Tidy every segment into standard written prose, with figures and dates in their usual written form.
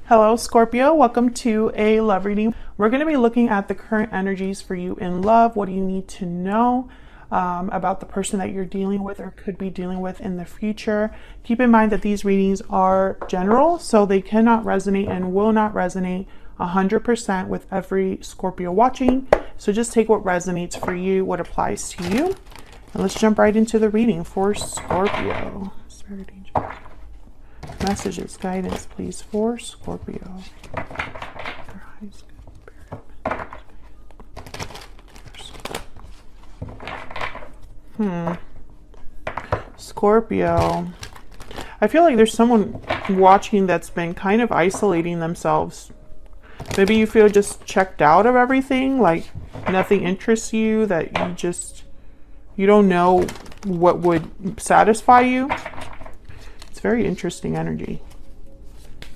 Hello, Scorpio. Welcome to a love reading. We're going to be looking at the current energies for you in love. What do you need to know about the person that you're dealing with or could be dealing with in the future? Keep in mind that these readings are general, so they cannot resonate and will not resonate 100% with every Scorpio watching. So just take what resonates for you, what applies to you. And let's jump right into the reading for Scorpio. It's very dangerous. Messages, guidance, please, for Scorpio. Scorpio. I feel like there's someone watching that's been kind of isolating themselves. Maybe you feel just checked out of everything, like nothing interests you, that you don't know what would satisfy you. Very interesting energy.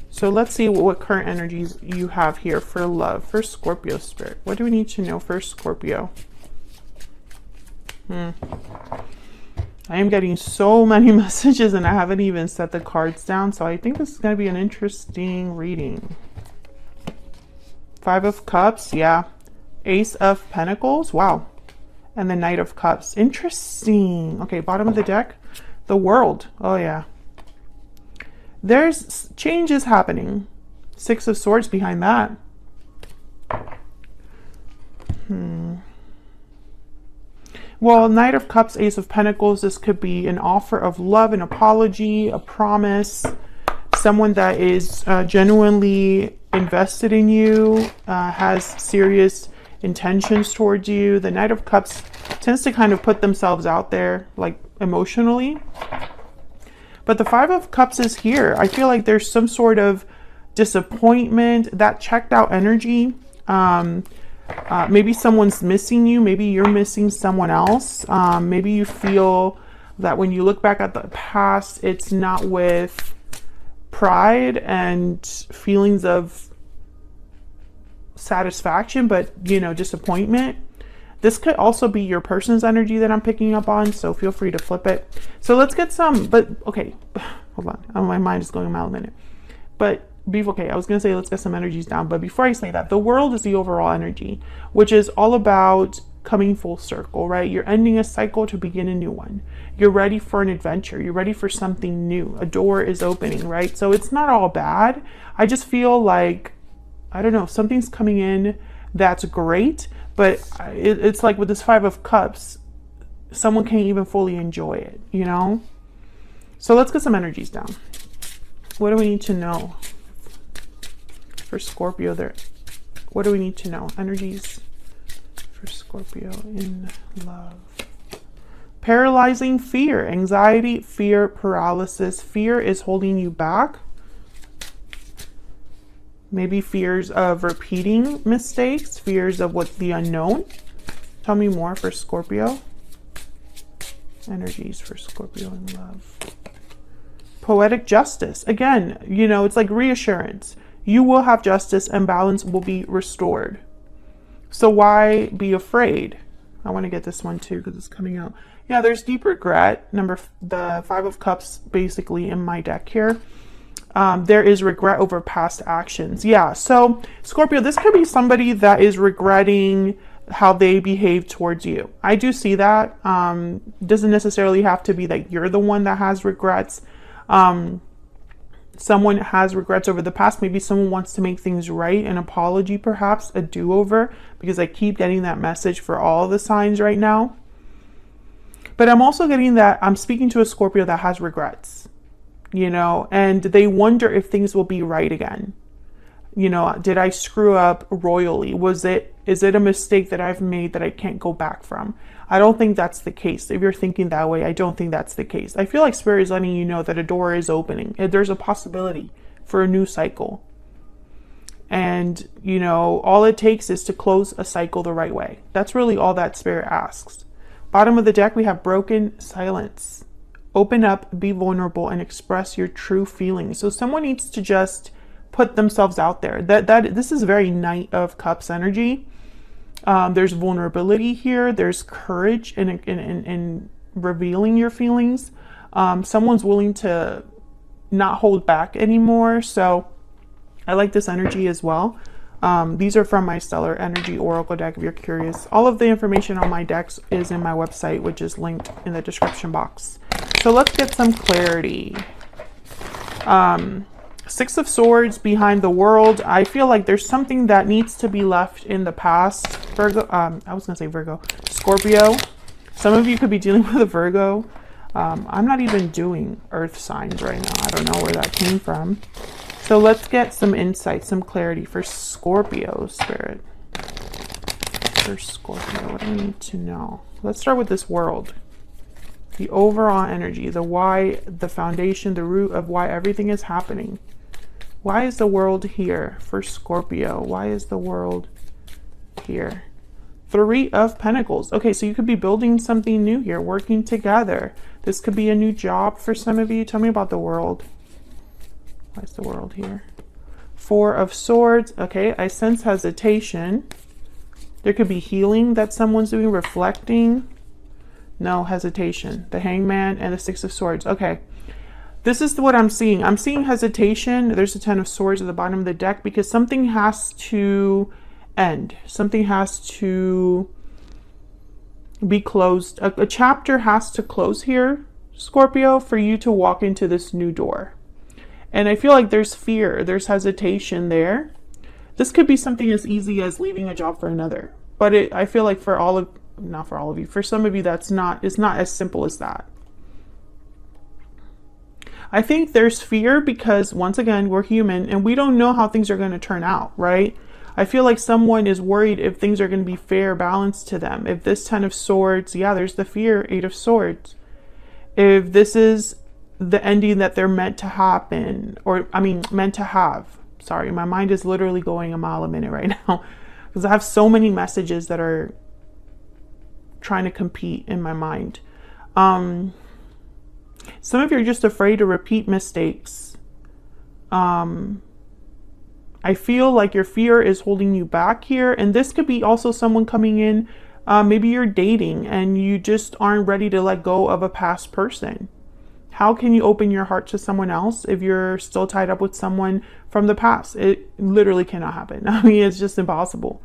So let's see what current energies you have here for love, for Scorpio spirit. What do we need to know for Scorpio? I am getting so many messages and I haven't even set the cards down. So I think this is going to be an interesting reading. Five of Cups. Yeah. Ace of Pentacles. Wow. And the Knight of Cups. Interesting. Okay. Bottom of the deck. The World. Oh yeah. There's changes happening. Six of Swords behind that. Well, Knight of Cups, Ace of Pentacles. This could be an offer of love, an apology, a promise. Someone that is genuinely invested in you, has serious intentions towards you. The Knight of Cups tends to kind of put themselves out there, like emotionally. But the Five of Cups is here. I feel like there's some sort of disappointment, that checked out energy. Maybe someone's missing you. Maybe you're missing someone else. Maybe you feel that when you look back at the past, it's not with pride and feelings of satisfaction, but, you know, disappointment. This could also be your person's energy that I'm picking up on, so feel free to flip it. So let's get some, but okay, hold on. Oh, my mind is going a mile a minute. But okay, I was going to say let's get some energies down, but before I say that, the World is the overall energy, which is all about coming full circle, right? You're ending a cycle to begin a new one. You're ready for an adventure. You're ready for something new. A door is opening, right? So it's not all bad. I just feel like, I don't know, something's coming in that's great. But it's like with this Five of Cups, someone can't even fully enjoy it, you know? So let's get some energies down. What do we need to know for Scorpio there? What do we need to know? Energies for Scorpio in love. Paralyzing fear, anxiety, fear, paralysis. Fear is holding you back. Maybe fears of repeating mistakes, fears of what's the unknown. Tell me more for Scorpio. Energies for Scorpio in love. Poetic justice. Again, you know, it's like reassurance. You will have justice and balance will be restored. So why be afraid? I want to get this one too because it's coming out. Yeah, there's deep regret. The Five of Cups basically in my deck here. There is regret over past actions. Yeah, so Scorpio, this could be somebody that is regretting how they behave towards you. I do see that. Doesn't necessarily have to be that you're the one that has regrets. Someone has regrets over the past. Maybe someone wants to make things right, an apology perhaps, a do-over, because I keep getting that message for all the signs right now. But I'm also getting that I'm speaking to a Scorpio that has regrets. You know, and they wonder if things will be right again. You know, did I screw up royally? Is it a mistake that I've made that I can't go back from? I don't think that's the case. If you're thinking that way, I don't think that's the case. I feel like Spirit is letting you know that a door is opening. There's a possibility for a new cycle. And, you know, all it takes is to close a cycle the right way. That's really all that Spirit asks. Bottom of the deck, we have broken silence. Open up, be vulnerable, and express your true feelings. So someone needs to just put themselves out there. This is very Knight of Cups energy. There's vulnerability here. There's courage in revealing your feelings. Someone's willing to not hold back anymore. So I like this energy as well. These are from my Stellar Energy Oracle deck if you're curious. All of the information on my decks is in my website, which is linked in the description box. So let's get some clarity. Six of Swords behind the world. I feel like there's something that needs to be left in the past. Virgo, I was gonna say Virgo. Scorpio. Some of you could be dealing with a Virgo. I'm not even doing earth signs right now. I don't know where that came from. So let's get some insight, some clarity for Scorpio spirit. For Scorpio, what do I need to know? Let's start with this world. The overall energy, the why, the foundation, the root of why everything is happening. Why is the world here for Scorpio? Why is the world here? Three of Pentacles. Okay, so you could be building something new here, working together. This could be a new job for some of you. Tell me about the world. Why is the world here? Four of Swords. Okay, I sense hesitation. There could be healing that someone's doing, reflecting. No, hesitation. The Hangman and the Six of Swords. Okay, this is what I'm seeing. I'm seeing hesitation. There's a Ten of Swords at the bottom of the deck because something has to end. Something has to be closed. A chapter has to close here, Scorpio, for you to walk into this new door. And I feel like there's fear, there's hesitation there. This could be something as easy as leaving a job for another. But I feel like for all of, not for all of you, for some of you it's not as simple as that. I think there's fear because, once again, we're human and we don't know how things are going to turn out, right? I feel like someone is worried if things are going to be fair, balanced to them. If this Ten of Swords, yeah, there's the fear, Eight of Swords. If this is the ending that they're meant to happen, or I mean, meant to have. Sorry, my mind is literally going a mile a minute right now because I have so many messages that are trying to compete in my mind. Some of you are just afraid to repeat mistakes. I feel like your fear is holding you back here. And this could be also someone coming in. Maybe you're dating and you just aren't ready to let go of a past person. How can you open your heart to someone else if you're still tied up with someone from the past? It literally cannot happen. I mean, it's just impossible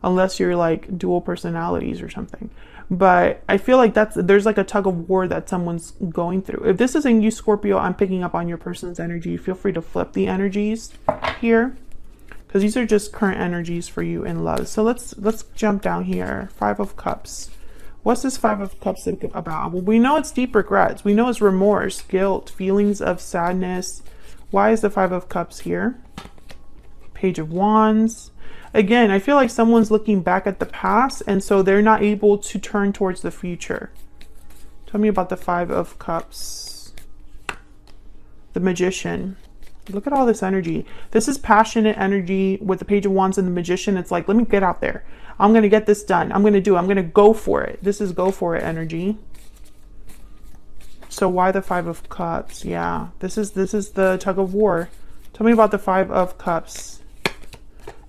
unless you're like dual personalities or something. But I feel like there's like a tug of war that someone's going through. If this isn't you, Scorpio, I'm picking up on your person's energy. Feel free to flip the energies here because these are just current energies for you in love. So let's jump down here. Five of Cups. What's this Five of Cups about? Well, we know it's deep regrets. We know it's remorse, guilt, feelings of sadness. Why is the Five of Cups here? Page of Wands. Again, I feel like someone's looking back at the past and so they're not able to turn towards the future. Tell me about the Five of Cups. The Magician. Look at all this energy. This is passionate energy with the Page of Wands and the Magician. It's like, let me get out there. I'm going to get this done. I'm going to go for it. This is go for it energy. So why the Five of Cups? Yeah, this is the tug of war. Tell me about the Five of Cups.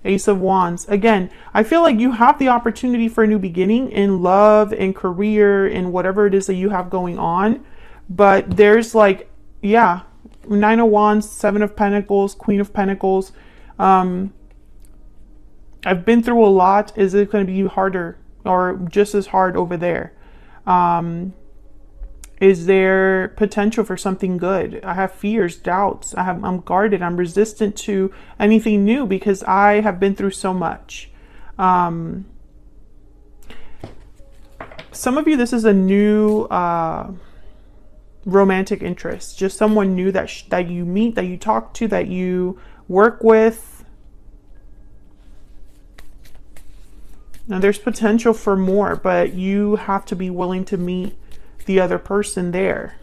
Ace of Wands. Again, I feel like you have the opportunity for a new beginning in love, in career, in whatever it is that you have going on. But there's like, yeah, Nine of Wands, Seven of Pentacles, Queen of Pentacles. I've been through a lot. Is it going to be harder or just as hard over there? Is there potential for something good? I have fears, doubts. I'm guarded. I'm resistant to anything new because I have been through so much. Some of you, this is a new romantic interest. Just someone new that you meet, that you talk to, that you work with. Now there's potential for more, but you have to be willing to meet the other person there.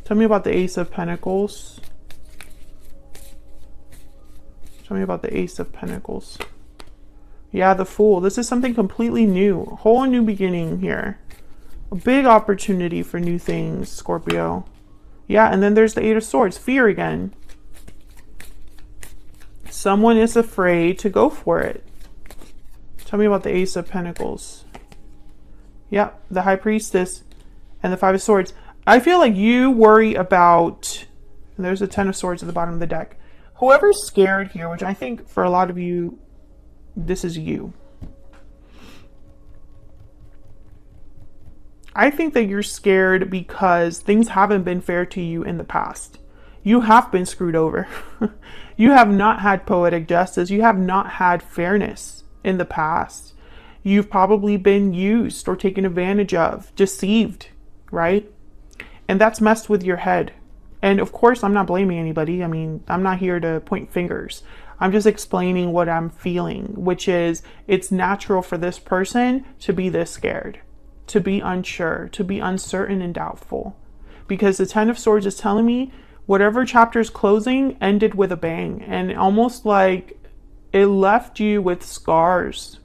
Tell me about the Ace of Pentacles. Tell me about the Ace of Pentacles. Yeah, the Fool. This is something completely new. A whole new beginning here. A big opportunity for new things, Scorpio. Yeah, and then there's the Eight of Swords. Fear again. Someone is afraid to go for it. Tell me about the Ace of Pentacles. Yeah, the High Priestess and the Five of Swords. I feel like you worry about, and there's a Ten of Swords at the bottom of the deck. Whoever's scared here, which I think for a lot of you, this is you. I think that you're scared because things haven't been fair to you in the past. You have been screwed over. You have not had poetic justice. You have not had fairness in the past. You've probably been used or taken advantage of, deceived, right? And that's messed with your head. And of course, I'm not blaming anybody. I mean, I'm not here to point fingers. I'm just explaining what I'm feeling, which is it's natural for this person to be this scared, to be unsure, to be uncertain and doubtful. Because the Ten of Swords is telling me whatever chapter is closing ended with a bang. And almost like it left you with scars.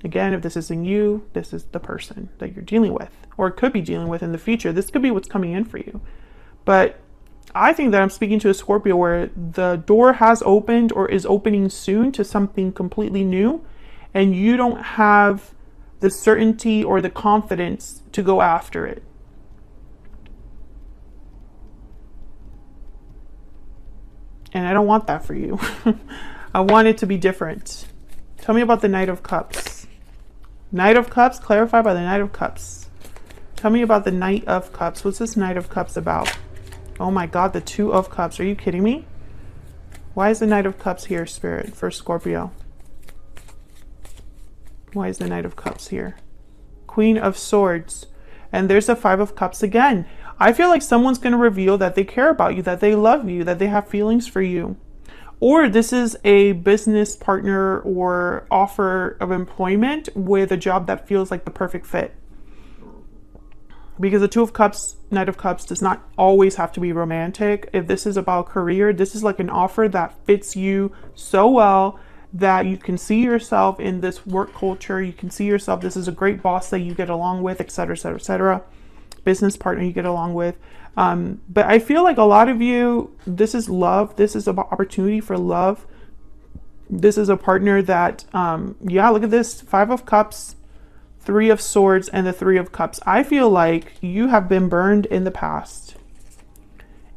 Again, if this isn't you, this is the person that you're dealing with, or could be dealing with in the future. This could be what's coming in for you. But I think that I'm speaking to a Scorpio where the door has opened or is opening soon to something completely new, and you don't have the certainty or the confidence to go after it. And I don't want that for you. I want it to be different. Tell me about the Knight of Cups. Knight of Cups, clarified by the Knight of Cups. Tell me about the Knight of Cups. What's this Knight of Cups about? Oh my God, the Two of Cups. Are you kidding me? Why is the Knight of Cups here, Spirit, for Scorpio? Why is the Knight of Cups here? Queen of Swords. And there's the Five of Cups again. I feel like someone's going to reveal that they care about you, that they love you, that they have feelings for you. Or this is a business partner or offer of employment with a job that feels like the perfect fit. Because the Two of Cups, Knight of Cups does not always have to be romantic. If this is about career, this is like an offer that fits you so well that you can see yourself in this work culture. You can see yourself, this is a great boss that you get along with, etc., etc., etc. Business partner you get along with. But I feel like a lot of you, this is love. This is about opportunity for love. This is a partner that, yeah, look at this. Five of Cups, Three of Swords, and the Three of Cups. I feel like you have been burned in the past.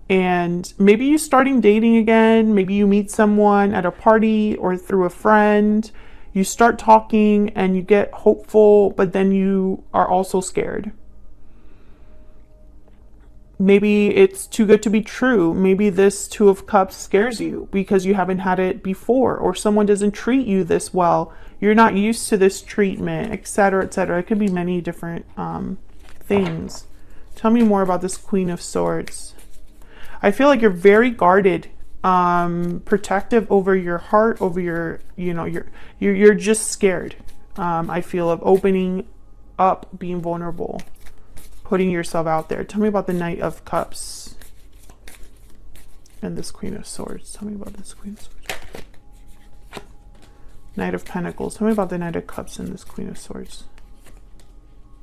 And maybe you're starting dating again. Maybe you meet someone at a party or through a friend. You start talking and you get hopeful, but then you are also scared. Maybe it's too good to be true. Maybe this Two of Cups scares you because you haven't had it before, or someone doesn't treat you this well. You're not used to this treatment, etc., etc. It could be many different things. Tell me more about this Queen of Swords. I feel like you're very guarded, protective over your heart, over your, you're just scared. I feel of opening up, being vulnerable, putting yourself out there. Tell me about the Knight of Cups and this Queen of Swords. Tell me about this Queen of Swords. Knight of Pentacles. Tell me about the Knight of Cups and this Queen of Swords.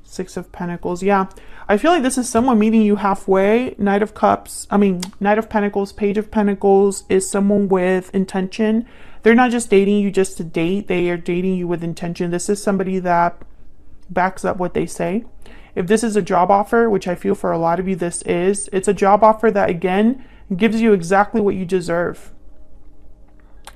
Six of Pentacles. Yeah, I feel like this is someone meeting you halfway. Knight of Pentacles, Page of Pentacles is someone with intention. They're not just dating you just to date. They are dating you with intention. This is somebody that backs up what they say. If this is a job offer, which I feel for a lot of you this is, it's a job offer that, again, gives you exactly what you deserve.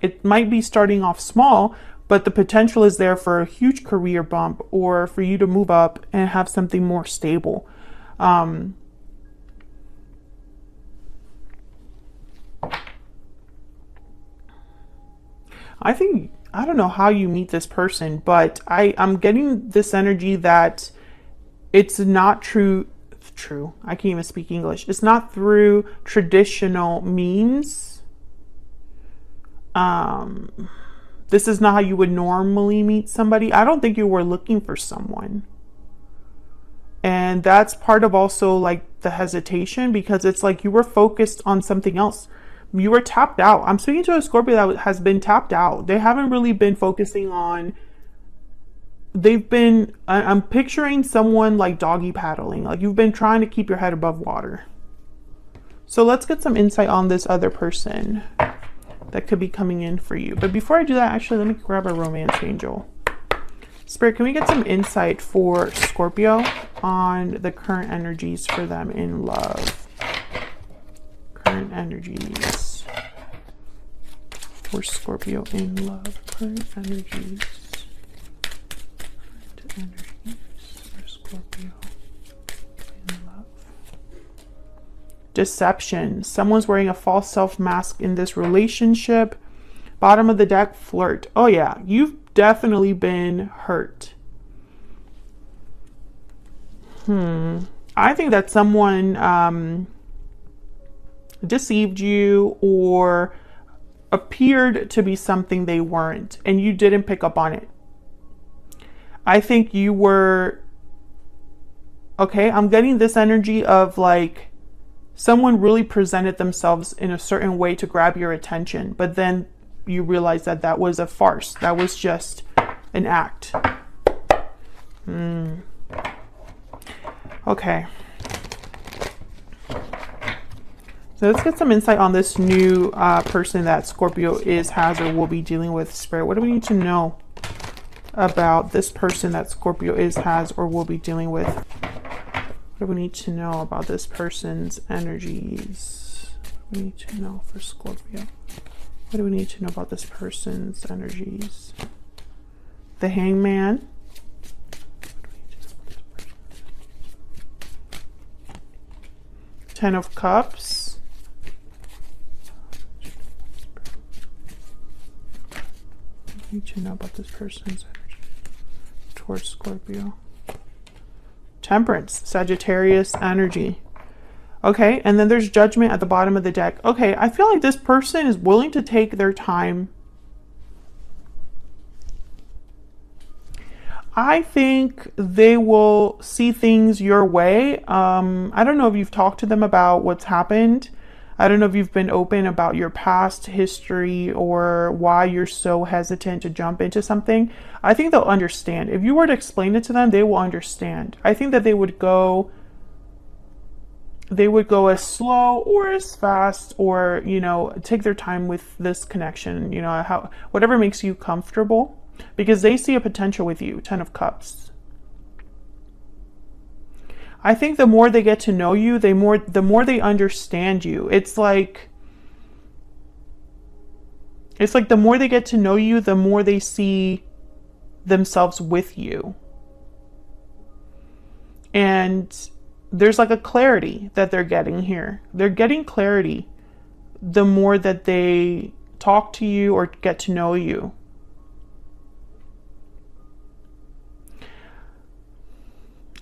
It might be starting off small, but the potential is there for a huge career bump or for you to move up and have something more stable. I don't know how you meet this person, but I'm getting this energy that it's not true. I can't even speak English. It's not through traditional means. This is not how you would normally meet somebody. I don't think you were looking for someone. And that's part of also like the hesitation, because it's like you were focused on something else. You were tapped out. I'm speaking to a Scorpio that has been tapped out. They haven't really been focusing on, I'm picturing someone like doggy paddling. Like you've been trying to keep your head above water. So let's get some insight on this other person that could be coming in for you. But before I do that, actually, let me grab a romance angel. Spirit, can we get some insight for Scorpio on the current energies for them in love? Current energies for Scorpio in love. Current energies. Current energies for Scorpio in love. Deception. Someone's wearing a false self mask in this relationship. Bottom of the deck, flirt. Oh yeah, you've definitely been hurt. I think that someone deceived you or appeared to be something they weren't, and you didn't pick up on it. I think you were, okay, I'm getting this energy of like someone really presented themselves in a certain way to grab your attention, but then you realize that that was a farce. That was just an act. Okay. So let's get some insight on this new person that Scorpio has, or will be dealing with. Spirit, what do we need to know about this person that Scorpio has, or will be dealing with? What do we need to know about this person's energies? What do we need to know for Scorpio? What do we need to know about this person's energies? The Hangman. Ten of Cups. What do we need to know about this person's energy towards Scorpio? Temperance, Sagittarius energy. Okay, and then there's Judgment at the bottom of the deck. Okay, I feel like this person is willing to take their time. I think they will see things your way. I don't know if you've talked to them about what's happened. I don't know if you've been open about your past history or why you're so hesitant to jump into something. I think they'll understand. If you were to explain it to them, they will understand. I think that they would go as slow or as fast, or, you know, take their time with this connection, you know, whatever makes you comfortable, because they see a potential with you. Ten of Cups. I think the more they get to know you, the more they understand you. It's like the more they get to know you, the more they see themselves with you. And there's like a clarity that they're getting here. They're getting clarity the more that they talk to you or get to know you.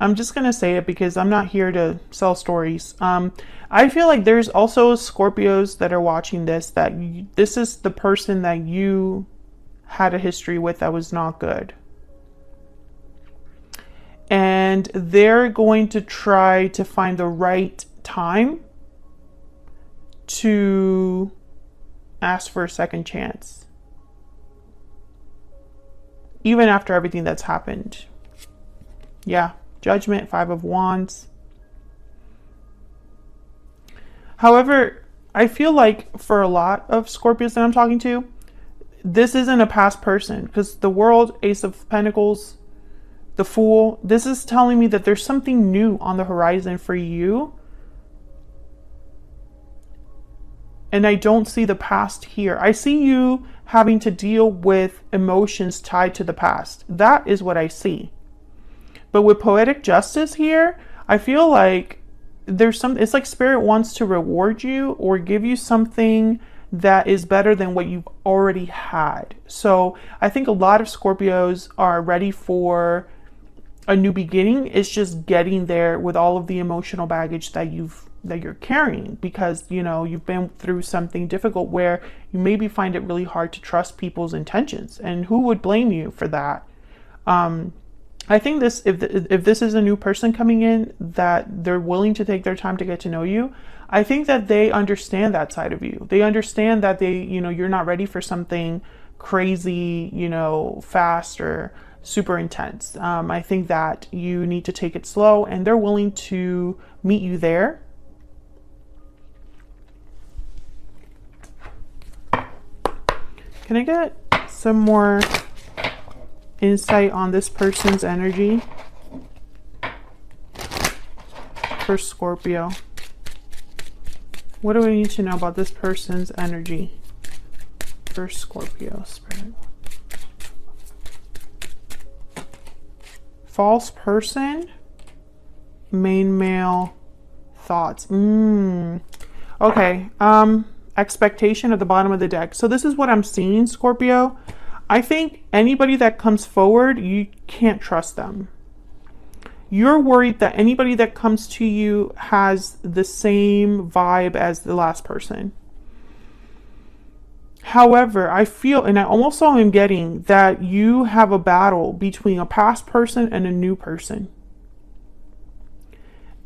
I'm just going to say it because I'm not here to sell stories. I feel like there's also Scorpios that are watching this, that this is the person that you had a history with that was not good. And they're going to try to find the right time to ask for a second chance, even after everything that's happened. Yeah. Judgment, Five of Wands. However, I feel like for a lot of Scorpios that I'm talking to, this isn't a past person, because the World, Ace of Pentacles, the Fool, this is telling me that there's something new on the horizon for you. And I don't see the past here. I see you having to deal with emotions tied to the past. That is what I see. But with Poetic Justice here, I feel like it's like Spirit wants to reward you or give you something that is better than what you've already had. So I think a lot of Scorpios are ready for a new beginning. It's just getting there with all of the emotional baggage that you're carrying, because, you know, you've been through something difficult where you maybe find it really hard to trust people's intentions, and who would blame you for that? I think if this is a new person coming in, that they're willing to take their time to get to know you, I think that they understand that side of you. They understand that you're not ready for something crazy, fast or super intense. I think that you need to take it slow, and they're willing to meet you there. Can I get some more insight on this person's energy for Scorpio? What do I need to know about this person's energy for Scorpio Spirit? False person, main male, thoughts. Okay. Expectation at the bottom of the deck. So this is what I'm seeing, Scorpio. I think anybody that comes forward, you can't trust them. You're worried that anybody that comes to you has the same vibe as the last person. However, I feel, and I also am getting that you have a battle between a past person and a new person.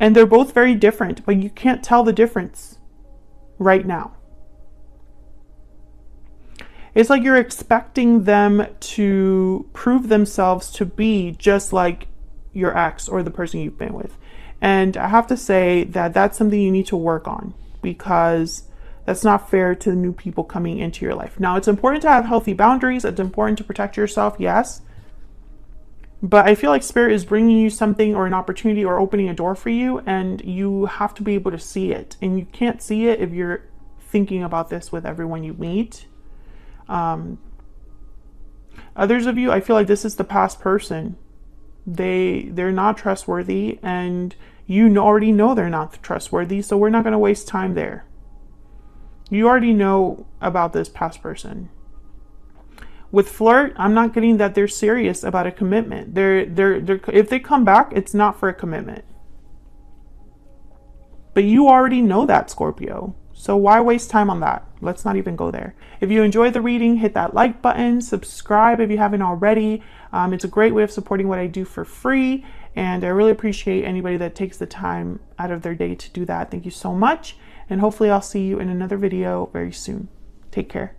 And they're both very different, but you can't tell the difference right now. It's like you're expecting them to prove themselves to be just like your ex or the person you've been with. And I have to say that that's something you need to work on, because that's not fair to the new people coming into your life. Now, it's important to have healthy boundaries. It's important to protect yourself, yes. But I feel like Spirit is bringing you something or an opportunity or opening a door for you, and you have to be able to see it. And you can't see it if you're thinking about this with everyone you meet. Others of you, I feel like this is the past person. They're not trustworthy, and you already know they're not trustworthy, so we're not going to waste time there. You already know about this past person. With flirt, I'm not getting that they're serious about a commitment. If they come back, it's not for a commitment. But you already know that, Scorpio. So why waste time on that? Let's not even go there. If you enjoyed the reading, hit that like button, subscribe if you haven't already. It's a great way of supporting what I do for free, and I really appreciate anybody that takes the time out of their day to do that. Thank you so much, and hopefully I'll see you in another video very soon. Take care.